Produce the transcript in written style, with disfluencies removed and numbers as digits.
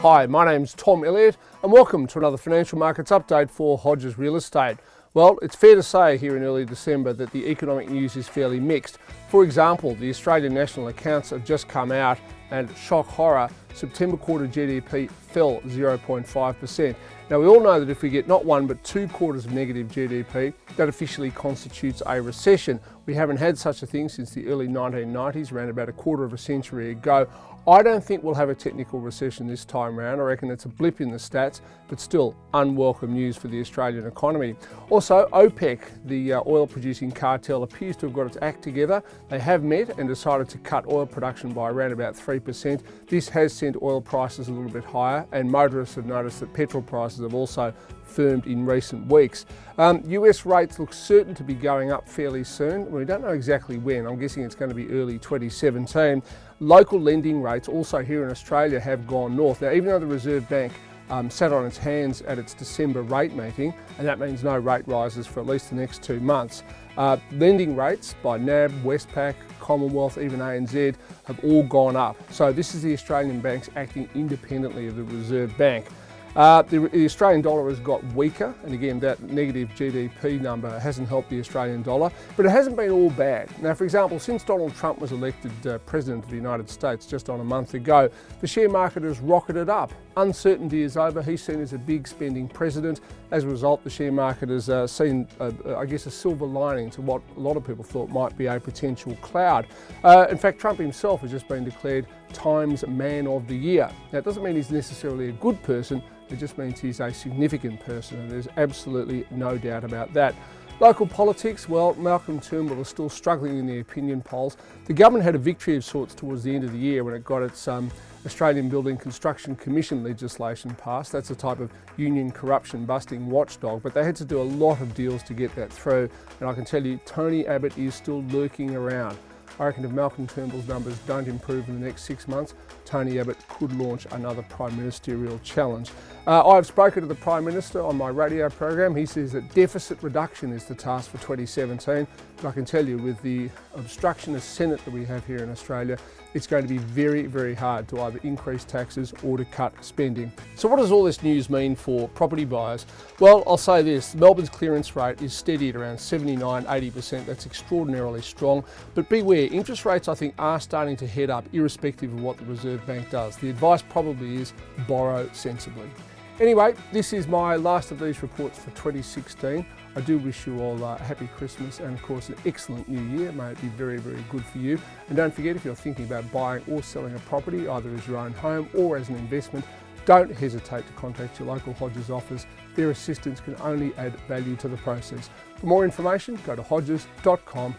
Hi, my name's Tom Elliott and welcome to another financial markets update for Hodges Real Estate. Well, it's fair to say here in early December that the economic news is fairly mixed. For example, the Australian national accounts have just come out and shock horror, September quarter GDP fell 0.5%. Now we all know that if we get not one but 2 quarters of negative GDP, that officially constitutes a recession. We haven't had such a thing since the early 1990s, around about a quarter of a century ago. I don't think we'll have a technical recession this time round. I reckon it's a blip in the stats, but still unwelcome news for the Australian economy. Also, OPEC, the oil producing cartel, appears to have got its act together. They have met and decided to cut oil production by around about 3%. This has sent oil prices a little bit higher, and motorists have noticed that petrol prices have also firmed in recent weeks. US rates look certain to be going up fairly soon. We don't know exactly when. I'm guessing it's going to be early 2017. Local lending rates also here in Australia have gone north. Now, even though the Reserve Bank sat on its hands at its December rate meeting, and that means no rate rises for at least the next 2 months, lending rates by NAB, Westpac, Commonwealth, even ANZ have all gone up. So this is the Australian banks acting independently of the Reserve Bank. The Australian dollar has got weaker, and again that negative GDP number hasn't helped the Australian dollar, but it hasn't been all bad. Now, for example, since Donald Trump was elected President of the United States just on a month ago, the share market has rocketed up. Uncertainty is over. He's seen as a big spending president. As a result, the share market has seen, I guess, a silver lining to what a lot of people thought might be a potential cloud. In fact, Trump himself has just been declared Time's Man of the Year. Now, it doesn't mean he's necessarily a good person. It just means he's a significant person, and there's absolutely no doubt about that. Local politics, well, Malcolm Turnbull is still struggling in the opinion polls. The government had a victory of sorts towards the end of the year when it got its Australian Building Construction Commission legislation passed. That's a type of union corruption busting watchdog, but they had to do a lot of deals to get that through. And I can tell you, Tony Abbott is still lurking around. I reckon if Malcolm Turnbull's numbers don't improve in the next 6 months, Tony Abbott could launch another prime ministerial challenge. I've spoken to the Prime Minister on my radio program. He says that deficit reduction is the task for 2017. But I can tell you, with the obstructionist Senate that we have here in Australia, it's going to be very, very hard to either increase taxes or to cut spending. So what does all this news mean for property buyers? Well, I'll say this, Melbourne's clearance rate is steady at around 79-80%. That's extraordinarily strong. But beware, interest rates I think are starting to head up irrespective of what the Reserve Bank does. The advice probably is borrow sensibly. Anyway, this is my last of these reports for 2016. I do wish you all a happy Christmas and of course an excellent new year. May it be very, very good for you. And don't forget, if you're thinking about buying or selling a property, either as your own home or as an investment, don't hesitate to contact your local Hodges office. Their assistance can only add value to the process. For more information, go to hodges.com.au.